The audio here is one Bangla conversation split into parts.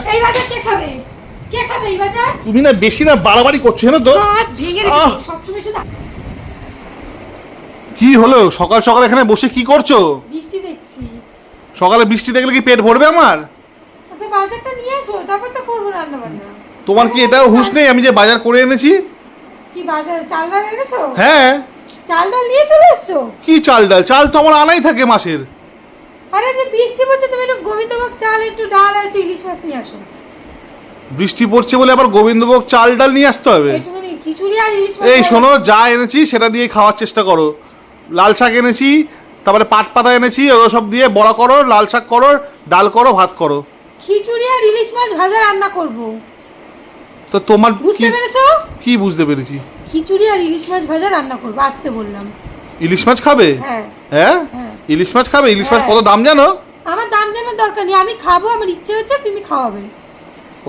হ্যাঁ এই বাজার কে খাবে? কে খাবে এই বাজার? তুমি না বেশি না বাড়াবাড়ি করছো না তো? হাত ভেঙে রেখে সবসময় শুধু কি হলো সকাল সকাল এখানে বসে কি করছো? বৃষ্টি দেখছি। সকালে বৃষ্টি দেখলে কি পেট ভরবে আমার? আচ্ছা বাজারটা নিয়ে এসো, তারপর তো করবো রান্না বান্না। তোমার কি এটাও হুঁশ নেই আমি যে বাজার করে এনেছি? কি বাজার চাল ডাল এনেছো? হ্যাঁ। চাল ডাল নিয়ে চলে এসছো? কি চাল ডাল? চাল তো আমার আনাই থাকে মাসের। আরে যে বৃষ্টি পড়ছে তুমি একটু গোবিন্দভোগ চাল, একটু ডাল আর একটু ইলিশ মাছ নিয়ে আসো। বৃষ্টি পড়ছে বলে আবার গোবিন্দভোগ চাল ডাল নিয়ে আসতে হবে? একটুখানি খিচুড়ি আর ইলিশ মাছ। এই শোনো, যা এনেছি সেটা দিয়ে খাওয়ার চেষ্টা করো। লাল শাক এনেছি, তারপরে পাট পাতা এনেছি, ওগুলো সব দিয়ে বড়া করো, লাল শাক করো, ডাল করো, ভাত করো। খিচুড়ি আর ইলিশ মাছ ভাজা রান্না করব। তো তোমার বুঝতে পেরেছো? কি বুঝতে পেরেছি? খিচুড়ি আর ইলিশ মাছ ভাজা রান্না করব, আসতে বললাম। ইলিশ মাছ খাবে? হ্যাঁ হ্যাঁ হ্যাঁ। ইলিশ মাছ খাবে? ইলিশ মাছ হ্যাঁ। কত দাম জানো? আমার দাম জানার দরকার নেই, আমি খাবো, আমার ইচ্ছে হচ্ছে, তুমি খাওয়াবে।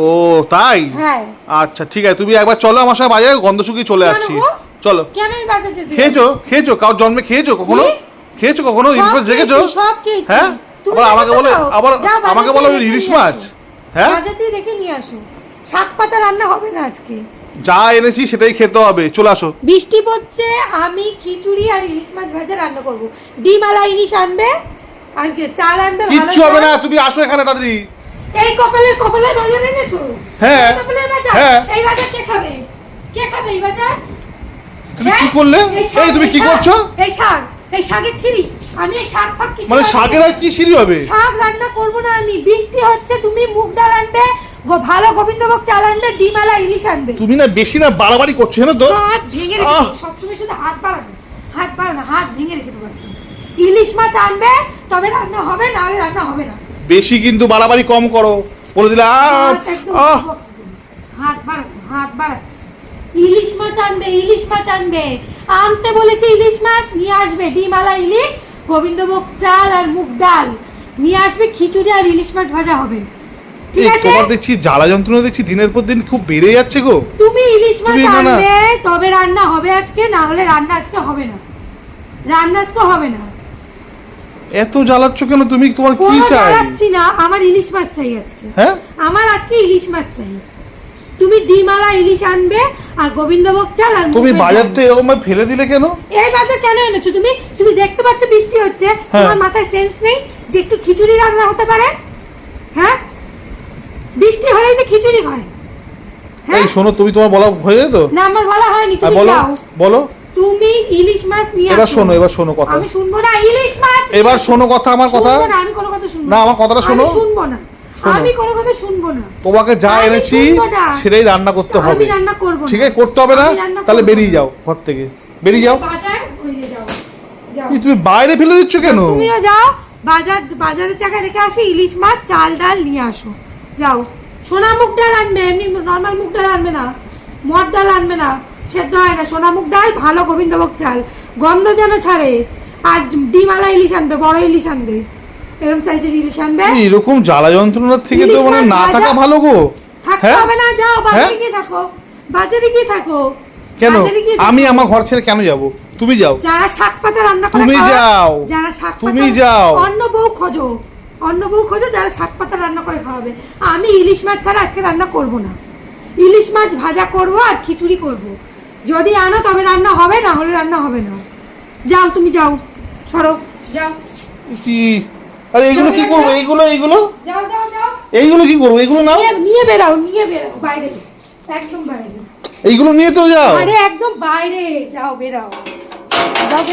ও তাই? হ্যাঁ। আচ্ছা ঠিক আছে, তুমি একবার চলো আমার সাথে বাজারে, গন্ধ শুকিয়ে চলে কেন আসছি। গো? চলো। কেন আমি বাজার যেতে যাবো? খেয়েছো কার জন্মে খেয়েছো কখনো? কি? খেয়েছো কখনো ইলিশ মাছ দেখেছো? সব খেয়েছি। হ্যাঁ তুমি আবার আমাকে দেখেছো বলে তো? আবার যাও বাজার আমাকে দিয়ে বলো দেখে ইলিশ নিয়ে মাছ? আসো। হ্যাঁ বাজার দিয়ে দেখে নিয়ে আসো। শাক পাতা রান্না হবে না আজকে। যা এনেছি সেটাই খেতে হবে, চলে আসো। বৃষ্টি পড়ছে, আমি খিচুড়ি আর ইলিশ মাছ ভাজা রান্না করব। ডিমালা ইলিশ আনবে আর কি চাল আনবে। কিচ্ছু হবে না, তুমি আসো এখানে তাড়াতাড়ি। এই কপালের বাজার এনেছো? হ্যাঁ। এই কপালের বাজার? হ্যাঁ। এই বাজার কে খাবে? কে খাবে এই বাজার? তুমি হ্যাঁ? কি করলে? শাক, এই তুমি কি শাক, করছো? এই শাকের ছিরি। আমি এই শাক ফাক কিছু মানে রান্না শাকের আর কি সিঁড়ি হবে? শাক রান্না করব না আমি। বৃষ্টি হচ্ছে, তুমি মুগ ডাল আনবে, ভালো গোবিন্দভোগ চাল আনবে, ডিমালা ইলিশ আনবে। তুমি না বেশি না বাড়াবাড়ি করছো না তো? হাত ভেঙে রেখে দেবো। সবসময় শুধু হাত বাড়ানো, হাত ভেঙে রেখে দেবো একদম। ইলিশ মাছ আনবে তবে রান্না হবে, না হলে রান্না হবে না। বেশি কিন্তু বাড়াবাড়ি কম করো বলে দিলে। হাত একদম হাত বাড়াচ্ছে। ইলিশ মাছ আনবে, আনতে বলেছে ইলিশ মাছ নিয়ে আসবে, ডিমালা ইলিশ, গোবিন্দভোগ চাল আর মুগ ডাল নিয়ে আসবে, খিচুড়ি আর ইলিশ মাছ ভাজা হবে। ঠিক আছে? তোমার দেখছি জ্বালা যন্ত্রণা দেখছি দিনের পর দিন খুব বেড়ে যাচ্ছে গো। তুমি ইলিশ মাছ তুমি না, না। আনবে তবে রান্না হবে আজকে, না হলে রান্না আজকে হবে না। এত জ্বালাচ্ছ কেন তুমি? তোমার কি কোনো চাই? জ্বালাচ্ছি না, আমার ইলিশ মাছ চাই আজকে। হ্যাঁ আমার আজকে ইলিশ মাছ চাই। তুমি ডিমালা ইলিশ আনবে আর গোবিন্দভোগ চাল আর তুমি মুগের বাজারটা ডাল। এরকম ফেলে দিলে কেন? এই বাজার কেন এনেছো তুমি? তুমি দেখতে পাচ্ছ বৃষ্টি হচ্ছে, হ্যাঁ। তোমার মাথায় সেন্স নেই যে একটু খিচুড়ি রান্না হতে পারে? হ্যাঁ, বৃষ্টি হলেই তো খিচুড়ি হয়। এই হ্যাঁ শোনো, তুমি তোমার বলা হয়ে যেত? না, আমার বলা হয়নি, তুমি বলো যাও। বলো। তুমি ইলিশ মাছ নিয়ে এবার আসো। শোনো কথা। আমি শুনবো না, ইলিশ মাছ নিয়ে এবার আসো। শোনো কথা, আমার কথা। শুনবো না, আমি কোনো কথা শুনবো না, আমার কথাটা শোনো। আমি শুনবো না, শোনো। আমি কোনো কথা শুনবো না। তোমাকে যা আমি এনেছি শুনবো না। সেটাই রান্না করতে হবে। আমি রান্না করবো না। ঠিক আছে, করতে হবে না? আমি রান্না তাহলে করবো বেরিয়ে না। যাও ঘর থেকে, বেরিয়ে যাও। বাজার ওই যে যাও, যাও। এই তুমি বাইরে ফেলে দিচ্ছ কেন? তুমিও যাও, বাজারের জায়গায় রেখে আসো, ইলিশ মাছ চাল ডাল নিয়ে আসো। যাও। সোনা মুগ ডাল আনবে, এমনি নর্মাল মুগ ডাল আনবে না, মট ডাল আনবে না, সেদ্ধ হয় না। সোনা মুগ ডাল, ভালো গোবিন্দভোগ চাল, গন্ধ যেন ছাড়ে। আর ডিমালা ইলিশ আনবে, বড় ইলিশ আনবে, এরকম সাইজের ইলিশ আনবে। এরকম জ্বালা যন্ত্রণার থেকে তো ইলিশ মানে মাছ না ভাজা। থাকা ভালো গো। থাকতে হ্যাঁ? হবে না, যাও বাজারে হ্যাঁ? গিয়ে থাকো, বাজারে গিয়ে থাকো। কেন? বাজারে গিয়ে আমি থাকো। আমার ঘর ছেড়ে কেন যাব? তুমি যাও। যারা শাক পাতা রান্না করে তুমি খাওয়ায়, যাও। যারা শাক পাতা, তুমি যাও। অন্য বউ খোঁজো যারা শাক পাতা রান্না করে খাওয়াবে। আমি ইলিশ মাছ ছাড়া আজকে রান্না করব না। ইলিশ মাছ ভাজা করব আর খিচুড়ি করব। যদি আনো তবে রান্না হবে, না হলে রান্না হবে না। যাও, তুমি যাও, সরো, যাও। কি? আরে এইগুলো কি করবো? এইগুলো যাও যাও যাও, এইগুলো কি করবো? এইগুলো নাও। নিয়ে বেরাও বাইরে, একদম বাইরে। এইগুলো নিয়ে তো যাও। আরে একদম বাইরে যাও, বেরাও, যাও।